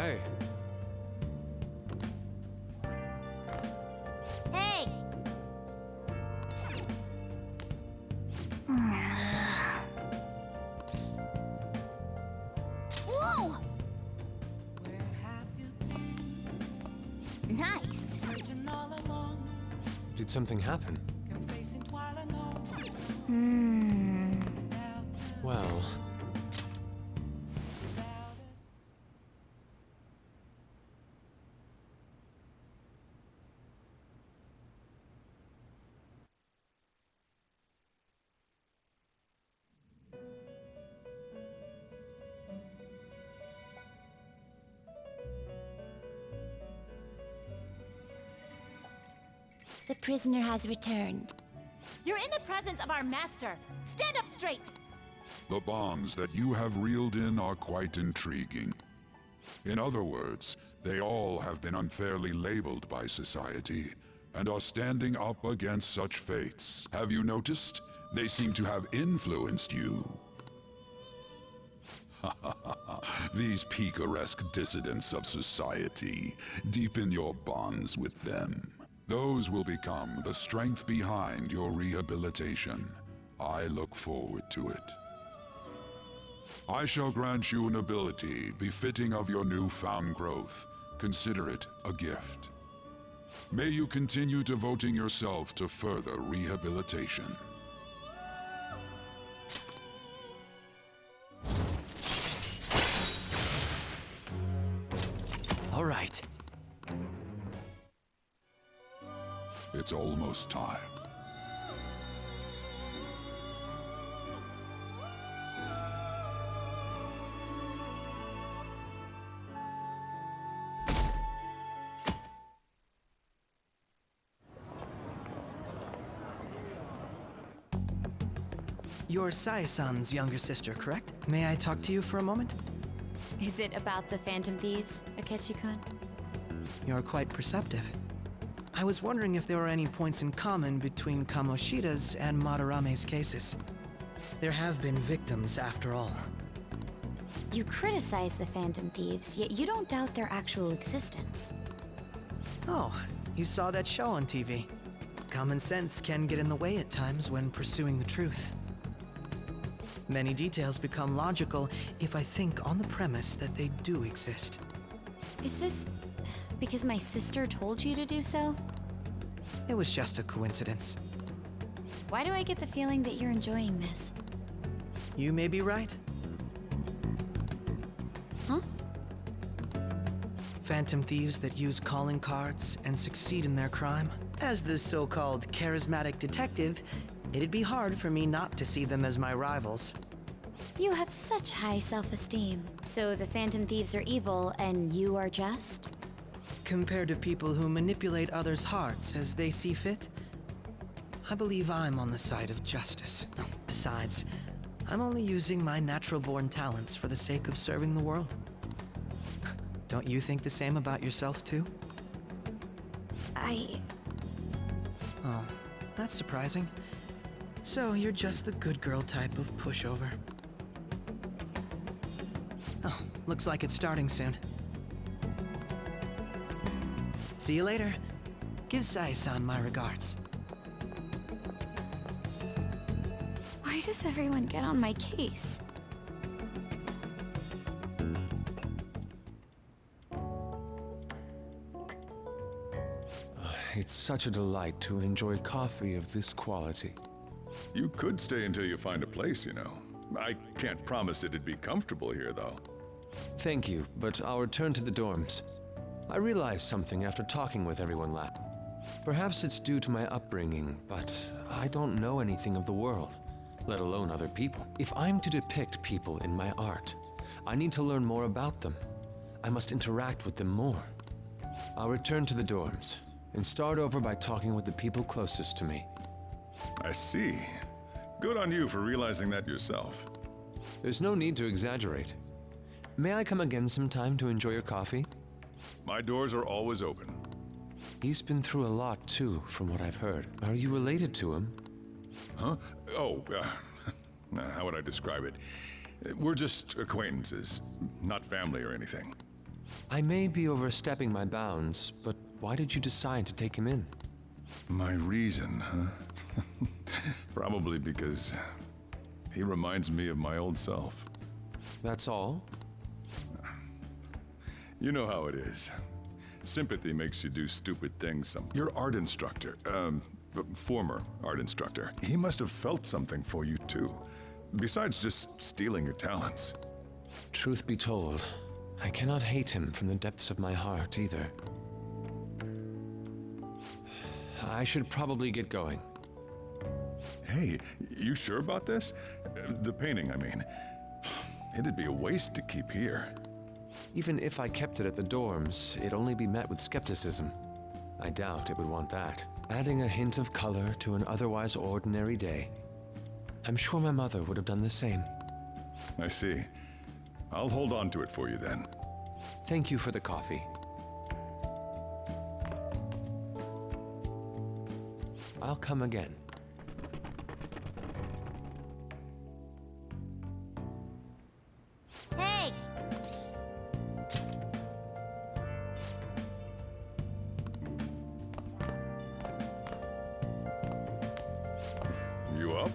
Hey. Hey! Whoa! Nice. Did something happen? Well... The prisoner has returned. You're in the presence of our master. Stand up straight! The bonds that you have reeled in are quite intriguing. In other words, they all have been unfairly labeled by society, and are standing up against such fates. Have you noticed? They seem to have influenced you. These picaresque dissidents of society, deepen your bonds with them. Those will become the strength behind your rehabilitation. I look forward to it. I shall grant you an ability befitting of your newfound growth. Consider it a gift. May you continue devoting yourself to further rehabilitation. All right. It's almost time. You're Sae-san's younger sister, correct? May I talk to you for a moment? Is it about the Phantom Thieves, Akechi-kun? You're quite perceptive. I was wondering if there were any points in common between Kamoshida's and Madarame's cases. There have been victims, after all. You criticize the Phantom Thieves, yet you don't doubt their actual existence. Oh, you saw that show on TV. Common sense can get in the way at times when pursuing the truth. Many details become logical if I think on the premise that they do exist. Is this because my sister told you to do so? It was just a coincidence. Why do I get the feeling that you're enjoying this? You may be right. Huh? Phantom thieves that use calling cards and succeed in their crime. As the so-called charismatic detective, it'd be hard for me not to see them as my rivals. You have such high self-esteem. So the Phantom Thieves are evil and you are just? Compared to people who manipulate others' hearts as they see fit, I believe I'm on the side of justice. Besides, I'm only using my natural-born talents for the sake of serving the world. Don't you think the same about yourself, too? Oh, that's surprising. So you're just the good girl type of pushover. Oh, looks like it's starting soon. See you later. Give Sae-san my regards. Why does everyone get on my case? It's such a delight to enjoy coffee of this quality. You could stay until you find a place, you know. I can't promise it'd be comfortable here, though. Thank you, but I'll return to the dorms. I realized something after talking with everyone last. Perhaps it's due to my upbringing, but I don't know anything of the world, let alone other people. If I'm to depict people in my art, I need to learn more about them. I must interact with them more. I'll return to the dorms and start over by talking with the people closest to me. I see. Good on you for realizing that yourself. There's no need to exaggerate. May I come again sometime to enjoy your coffee? My doors are always open. He's been through a lot, too, from what I've heard. Are you related to him? Huh? Oh, how would I describe it? We're just acquaintances, not family or anything. I may be overstepping my bounds, but why did you decide to take him in? My reason, huh? Probably because he reminds me of my old self. That's all? You know how it is. Sympathy makes you do stupid things sometimes. Your art instructor, former art instructor, he must have felt something for you too. Besides just stealing your talents. Truth be told, I cannot hate him from the depths of my heart either. I should probably get going. Hey, you sure about this? The painting, I mean. It'd be a waste to keep here. Even if I kept it at the dorms, it'd only be met with skepticism. I doubt it would want that. Adding a hint of color to an otherwise ordinary day. I'm sure my mother would have done the same. I see. I'll hold on to it for you then. Thank you for the coffee. I'll come again. Hey! You up?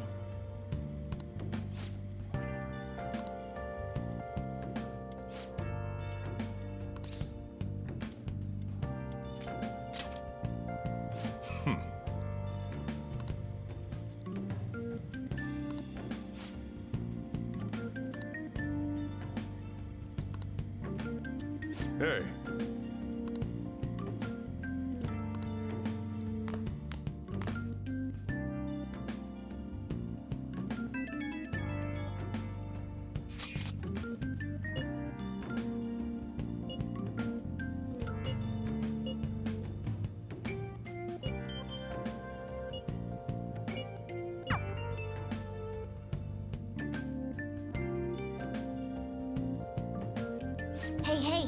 Hey. Hey, hey!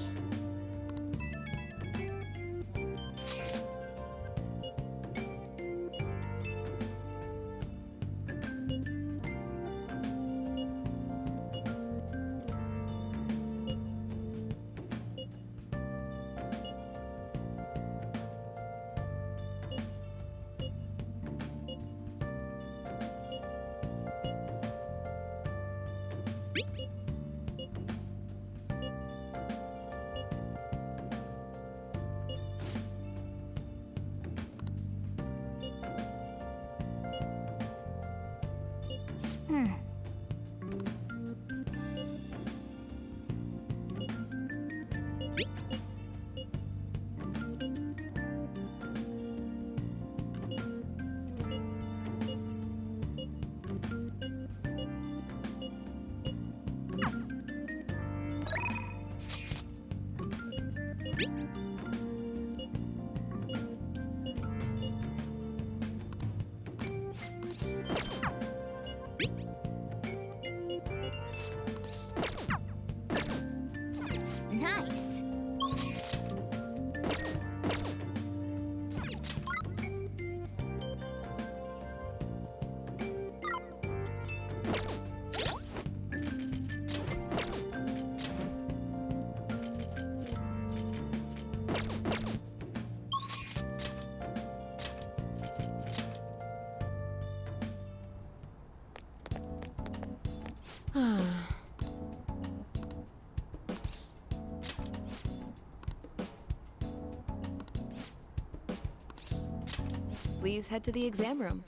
Nice! Please head to the exam room.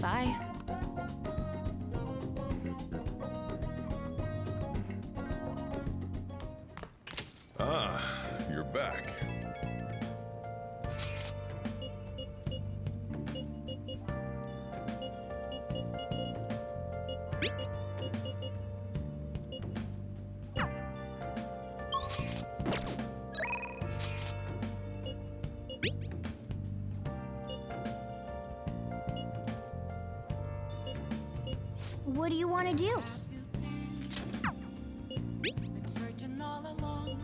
Bye. Ah, you're back. What do you want to do? Been searching all along,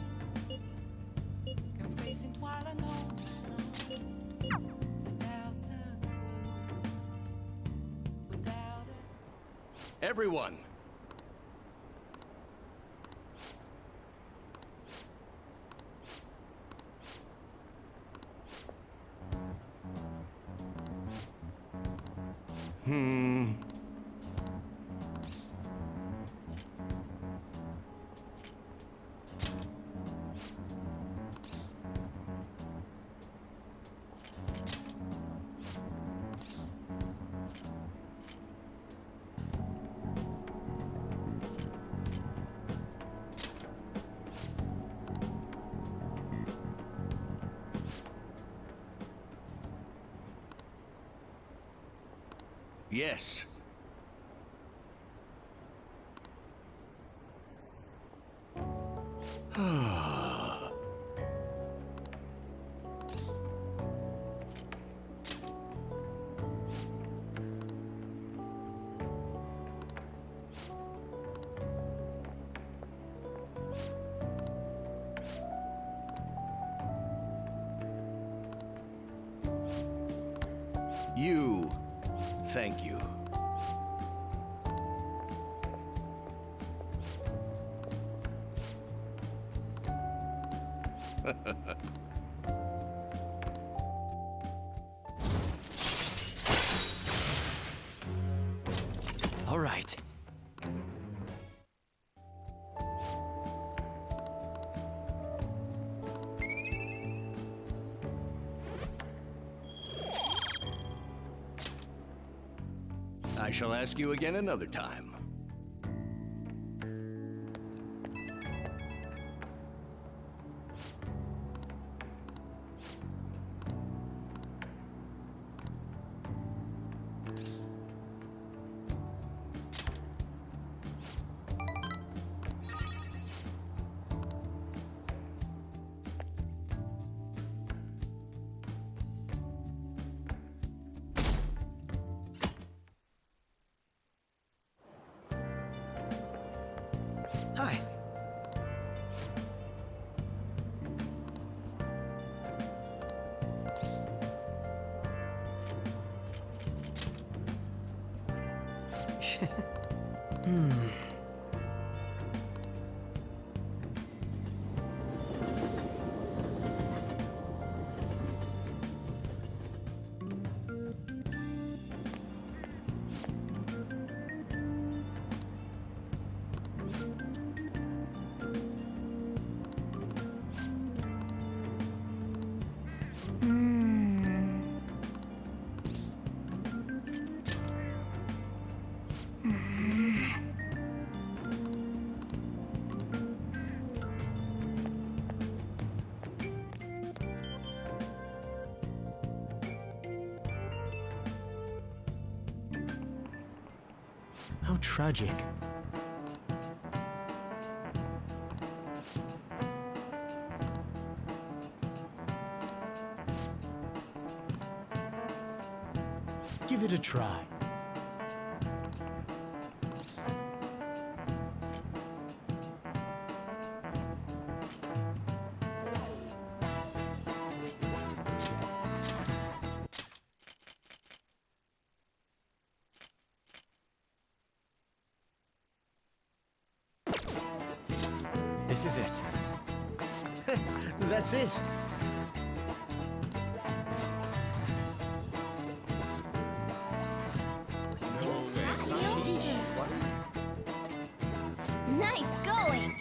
confessing while I know, without a clue, without us. Everyone! Yes. You. Thank you. All right. I shall ask you again another time. Hi. How tragic. Give it a try. This is it. That's it. Nice going!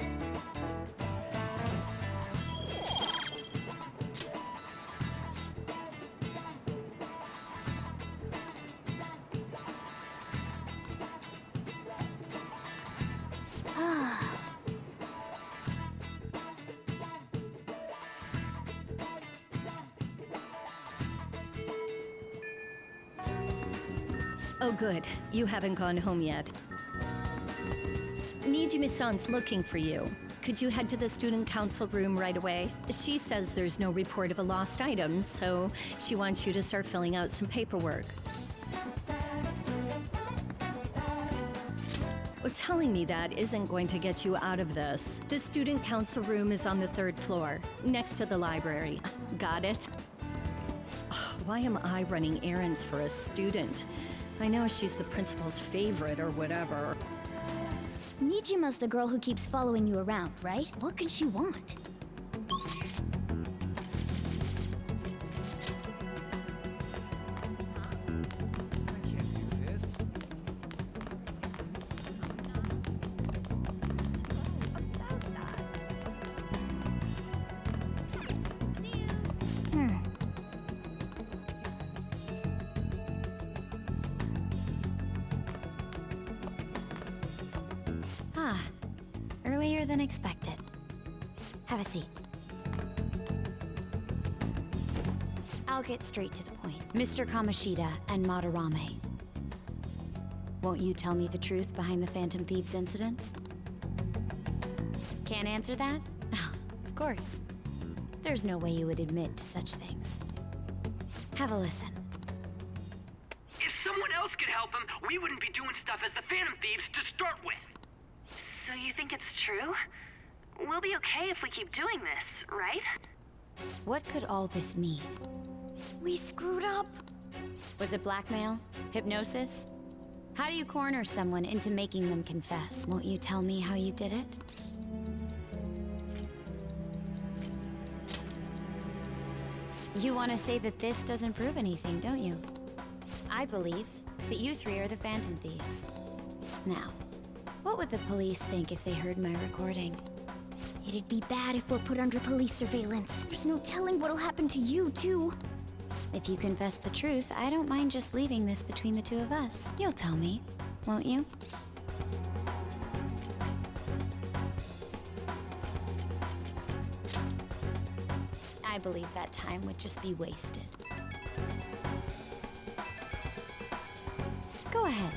Oh good, you haven't gone home yet. Nijimi-san's looking for you. Could you head to the student council room right away? She says there's no report of a lost item, so she wants you to start filling out some paperwork. telling me that isn't going to get you out of this. The student council room is on the 3rd floor, next to the library. Got it? Ugh, why am I running errands for a student? I know she's the principal's favorite or whatever. Nijima's the girl who keeps following you around, right? What can she want? I can't do this. Ah, earlier than expected. Have a seat. I'll get straight to the point. Mr. Kamoshida and Madarame. Won't you tell me the truth behind the Phantom Thieves incidents? Can't answer that? Oh, of course. There's no way you would admit to such things. Have a listen. If someone else could help him, we wouldn't be doing stuff as the Phantom Thieves to start with. So you think it's true? We'll be okay if we keep doing this, right? What could all this mean? We screwed up. Was it blackmail? Hypnosis? How do you corner someone into making them confess? Won't you tell me how you did it? You want to say that this doesn't prove anything, don't you? I believe that you three are the Phantom Thieves. Now, what would the police think if they heard my recording? It'd be bad if we're put under police surveillance. There's no telling what'll happen to you, too. If you confess the truth, I don't mind just leaving this between the two of us. You'll tell me, won't you? I believe that time would just be wasted. Go ahead.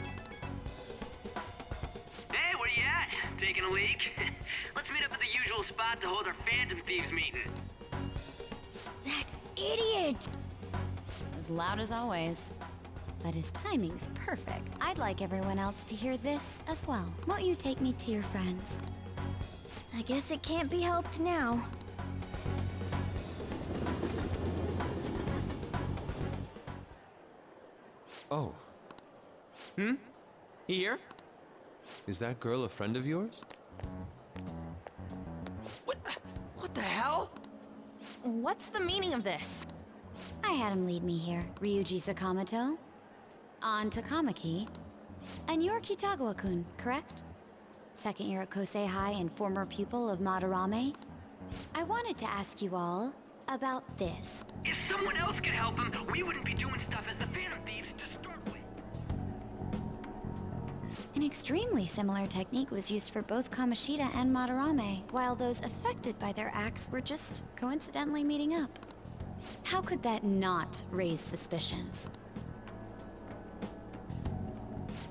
Hey, where you at? Taking a leak? Let's meet up at the usual spot to hold our Phantom Thieves meeting. That idiot! As loud as always. But his timing's perfect. I'd like everyone else to hear this as well. Won't you take me to your friends? I guess it can't be helped now. Oh, Here? is that girl a friend of yours? What the hell? What's the meaning of this? I had him lead me here. Ryuji Sakamoto, on Takamaki, and you're Kitagawa-kun, correct? Second year at Kosei High and former pupil of Madarame. I wanted to ask you all about this. If someone else could help him, we wouldn't be doing stuff as the Phantom Thieves to start with. An extremely similar technique was used for both Kamoshida and Madarame, while those affected by their acts were just coincidentally meeting up. How could that not raise suspicions?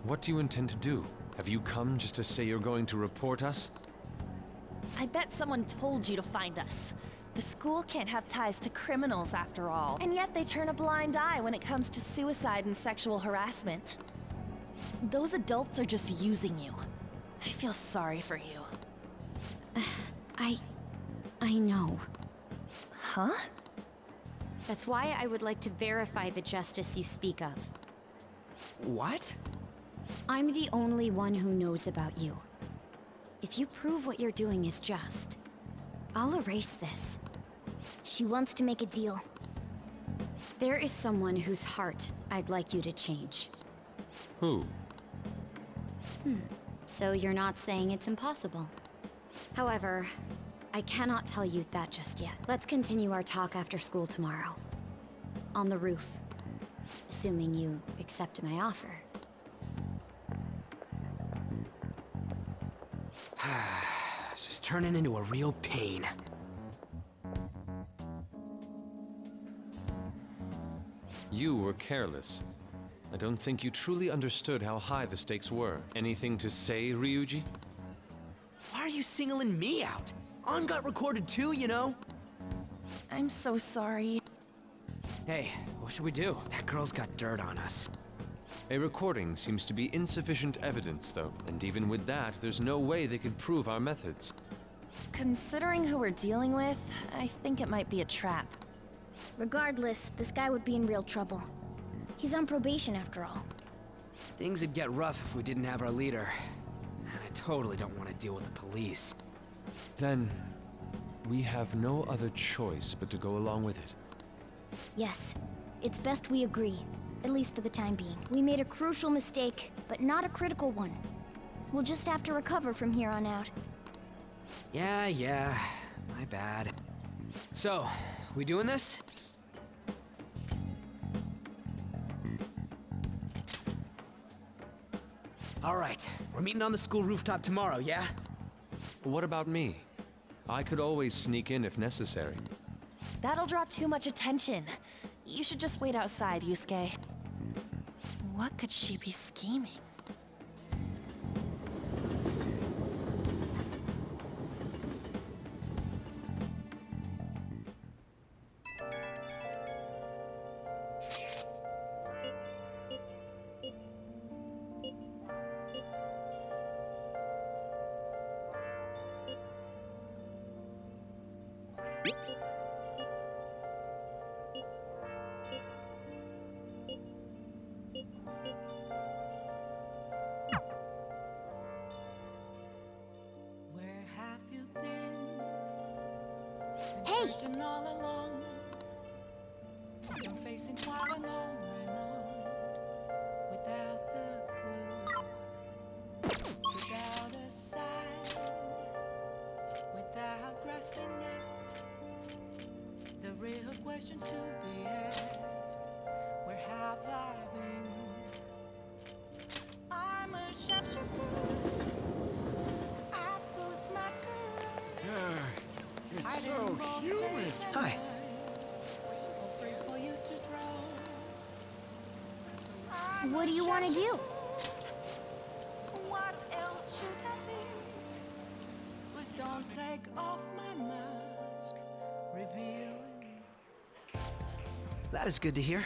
What do you intend to do? Have you come just to say you're going to report us? I bet someone told you to find us. The school can't have ties to criminals after all. And yet they turn a blind eye when it comes to suicide and sexual harassment. Those adults are just using you. I feel sorry for you. I know. Huh? That's why I would like to verify the justice you speak of. What? I'm the only one who knows about you. If you prove what you're doing is just, I'll erase this. She wants to make a deal. There is someone whose heart I'd like you to change. Who? So you're not saying it's impossible. However, I cannot tell you that just yet. Let's continue our talk after school tomorrow. On the roof. Assuming you accept my offer. This is turning into a real pain. You were careless. I don't think you truly understood how high the stakes were. Anything to say, Ryuji? Why are you singling me out? On got recorded too, you know? I'm so sorry. Hey, what should we do? That girl's got dirt on us. A recording seems to be insufficient evidence, though, and even with that, there's no way they could prove our methods. Considering who we're dealing with, I think it might be a trap. Regardless, this guy would be in real trouble. He's on probation after all. Things would get rough if we didn't have our leader. And I totally don't want to deal with the police. Then, we have no other choice but to go along with it. Yes, it's best we agree, at least for the time being. We made a crucial mistake, but not a critical one. We'll just have to recover from here on out. Yeah, my bad. So, we doing this? All right, we're meeting on the school rooftop tomorrow, yeah? What about me? I could always sneak in if necessary. That'll draw too much attention. You should just wait outside, Yusuke. What could she be scheming? Where have you been? Hey! Searching all along. I'm facing quite a lonely night without the clue, without a sign, without grasping it. The real question to be asked: where have I been? I'm a sharpshooter. It's so humid. Hi. What do you want to do? What else should I be? Please don't take off my mask, revealing. That is good to hear.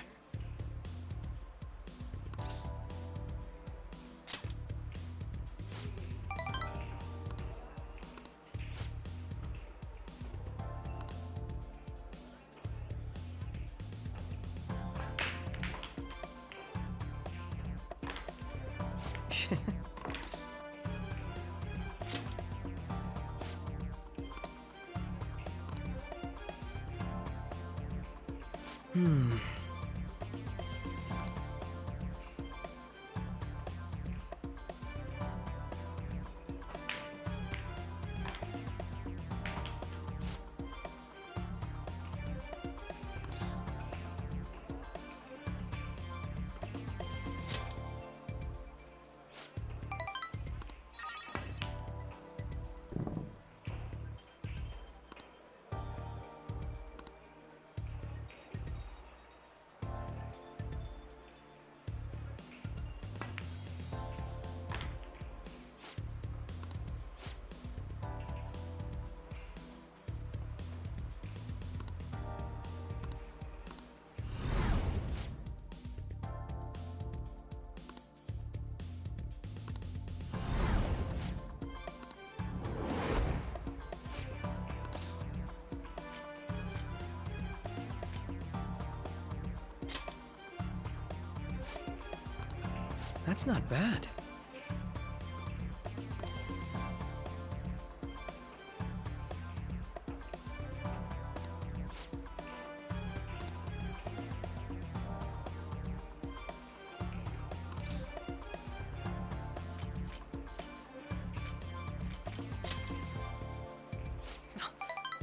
That's not bad.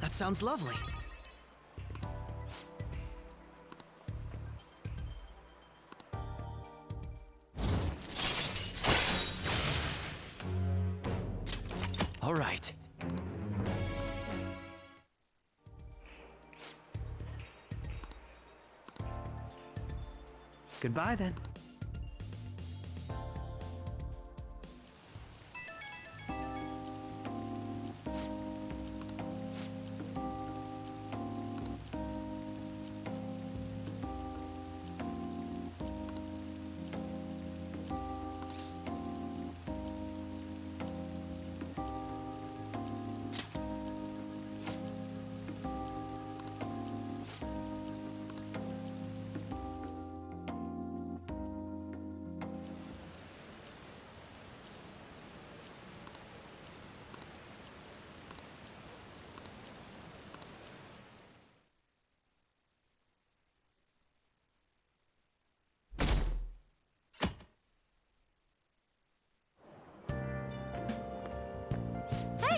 That sounds lovely. All right. Goodbye then.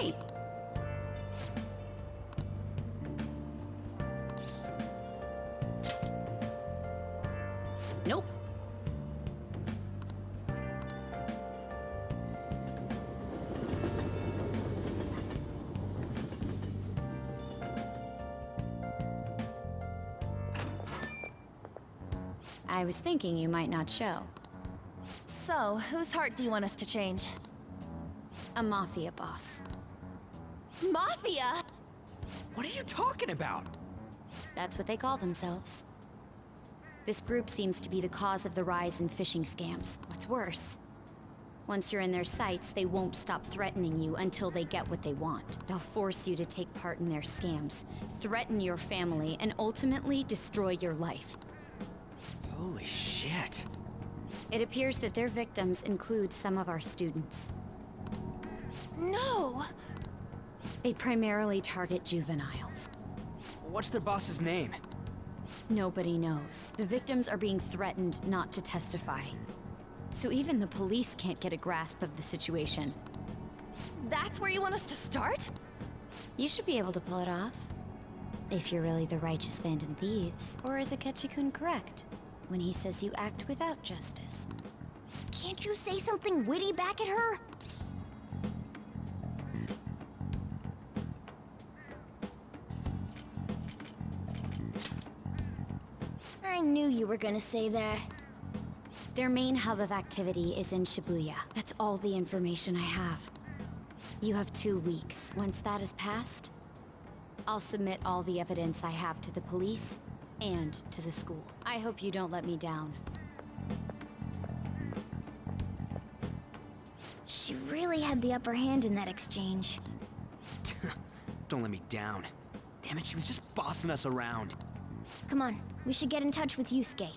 Hey! Nope. I was thinking you might not show. So, whose heart do you want us to change? A mafia boss. Mafia? What are you talking about? That's what they call themselves. This group seems to be the cause of the rise in phishing scams. What's worse, once you're in their sights, they won't stop threatening you until they get what they want. They'll force you to take part in their scams, threaten your family, and ultimately destroy your life. Holy shit. It appears that their victims include some of our students. No! They primarily target juveniles. What's their boss's name? Nobody knows. The victims are being threatened not to testify. So even the police can't get a grasp of the situation. That's where you want us to start? You should be able to pull it off. If you're really the righteous Phantom Thieves. Or is Akechi-kun correct when he says you act without justice? Can't you say something witty back at her? I knew you were gonna say that. Their main hub of activity is in Shibuya. That's all the information I have. You have 2 weeks. Once that is passed, I'll submit all the evidence I have to the police and to the school. I hope you don't let me down. She really had the upper hand in that exchange. Don't let me down. Damn it, she was just bossing us around. Come on, we should get in touch with Yusuke.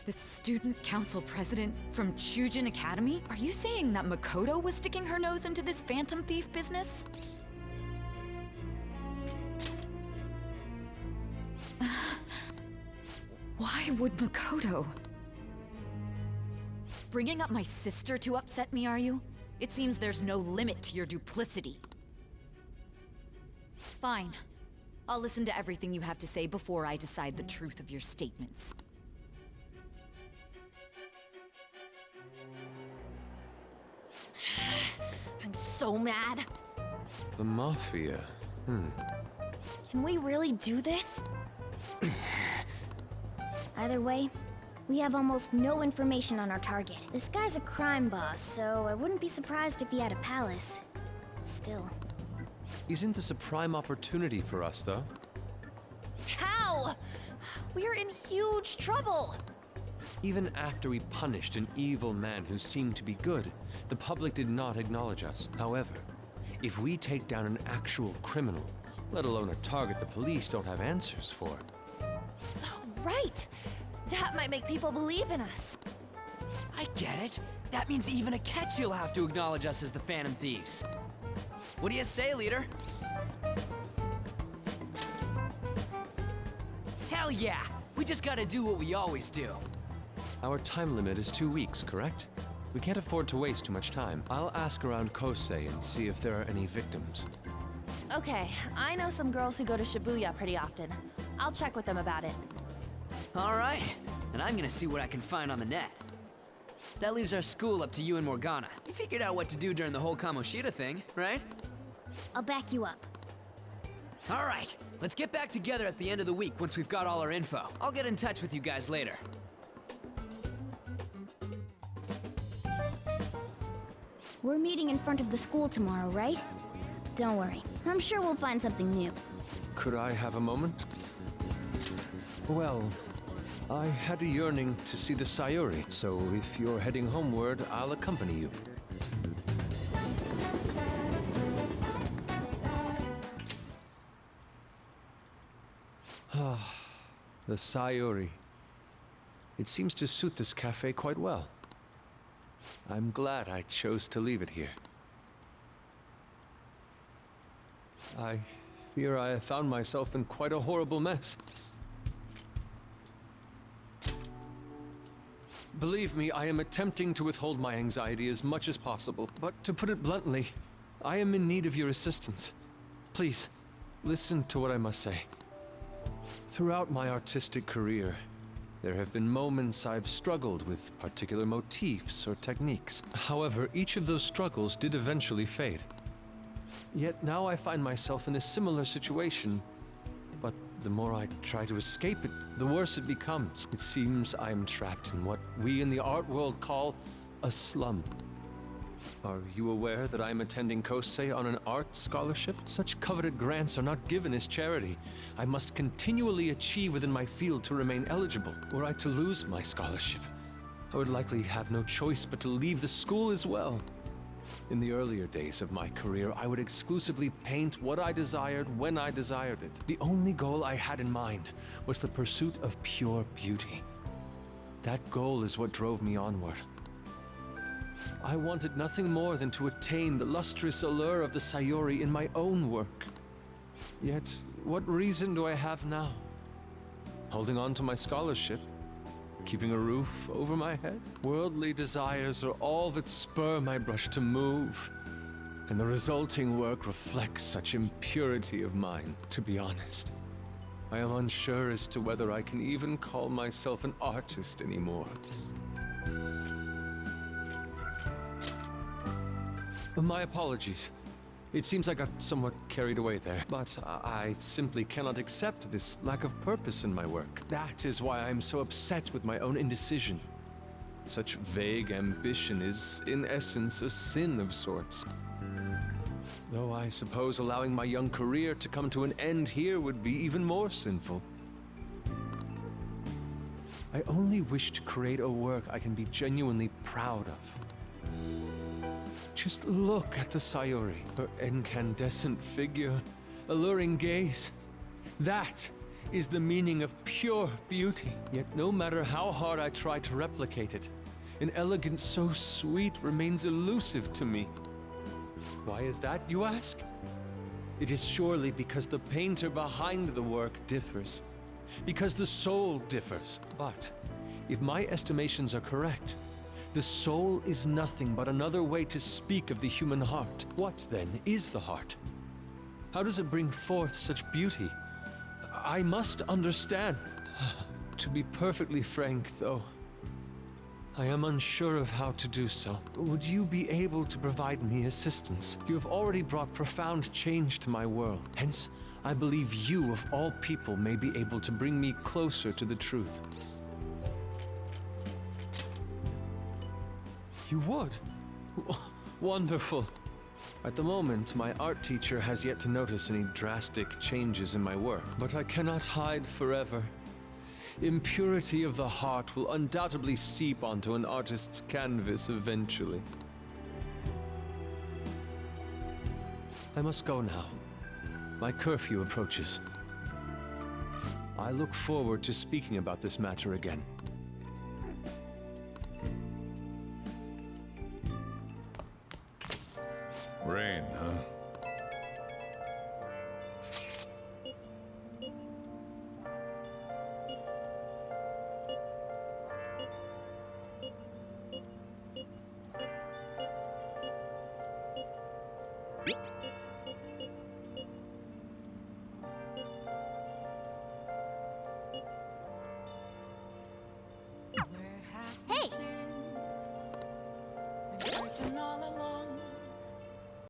The student council president from Chujin Academy? Are you saying that Makoto was sticking her nose into this phantom thief business? Why would Makoto? Bringing up my sister to upset me, are you? It seems there's no limit to your duplicity. Fine. I'll listen to everything you have to say before I decide the truth of your statements. I'm so mad. The Mafia. Can we really do this? Either way, we have almost no information on our target. This guy's a crime boss, so I wouldn't be surprised if he had a palace. Still. Isn't this a prime opportunity for us, though? How? We're in huge trouble. Even after we punished an evil man who seemed to be good, the public did not acknowledge us. However, if we take down an actual criminal, let alone a target the police don't have answers for. Oh, right. That might make people believe in us. I get it. That means even Akechi'll have to acknowledge us as the Phantom Thieves. What do you say, leader? Hell yeah! We just gotta do what we always do. Our time limit is 2 weeks, correct? We can't afford to waste too much time. I'll ask around Kosei and see if there are any victims. Okay, I know some girls who go to Shibuya pretty often. I'll check with them about it. All right, and I'm gonna see what I can find on the net. That leaves our school up to you and Morgana. You figured out what to do during the whole Kamoshida thing, right? I'll back you up. All right, let's get back together at the end of the week once we've got all our info. I'll get in touch with you guys later. We're meeting in front of the school tomorrow, right? Don't worry. I'm sure we'll find something new. Could I have a moment? Well, I had a yearning to see the Sayuri, so if you're heading homeward, I'll accompany you. Ah, the Sayuri. It seems to suit this cafe quite well. I'm glad I chose to leave it here. I fear I have found myself in quite a horrible mess. Believe me, I am attempting to withhold my anxiety as much as possible. But to put it bluntly, I am in need of your assistance. Please, listen to what I must say. Throughout my artistic career, there have been moments I've struggled with particular motifs or techniques. However, each of those struggles did eventually fade. Yet now I find myself in a similar situation, but the more I try to escape it, the worse it becomes. It seems I'm trapped in what we in the art world call a slum. Are you aware that I'm attending Kosei on an art scholarship? Such coveted grants are not given as charity. I must continually achieve within my field to remain eligible. Were I to lose my scholarship, I would likely have no choice but to leave the school as well. In the earlier days of my career, I would exclusively paint what I desired when I desired it. The only goal I had in mind was the pursuit of pure beauty. That goal is what drove me onward. I wanted nothing more than to attain the lustrous allure of the Sayuri in my own work. Yet, what reason do I have now? Holding on to my scholarship? Keeping a roof over my head? Worldly desires are all that spur my brush to move, and the resulting work reflects such impurity of mind. To be honest, I am unsure as to whether I can even call myself an artist anymore. My apologies. It seems I got somewhat carried away there, but I simply cannot accept this lack of purpose in my work. That is why I'm so upset with my own indecision. Such vague ambition is, in essence, a sin of sorts. Though I suppose allowing my young career to come to an end here would be even more sinful. I only wish to create a work I can be genuinely proud of. Just look at the Sayuri, her incandescent figure, alluring gaze. That is the meaning of pure beauty. Yet no matter how hard I try to replicate it, an elegance so sweet remains elusive to me. Why is that, you ask? It is surely because the painter behind the work differs, because the soul differs. But if my estimations are correct, the soul is nothing but another way to speak of the human heart. What, then, is the heart? How does it bring forth such beauty? I must understand. To be perfectly frank, though, I am unsure of how to do so. Would you be able to provide me assistance? You have already brought profound change to my world. Hence, I believe you, of all people, may be able to bring me closer to the truth. You would? Wonderful. At the moment, my art teacher has yet to notice any drastic changes in my work, but I cannot hide forever. Impurity of the heart will undoubtedly seep onto an artist's canvas eventually. I must go now. My curfew approaches. I look forward to speaking about this matter again. Rain, huh?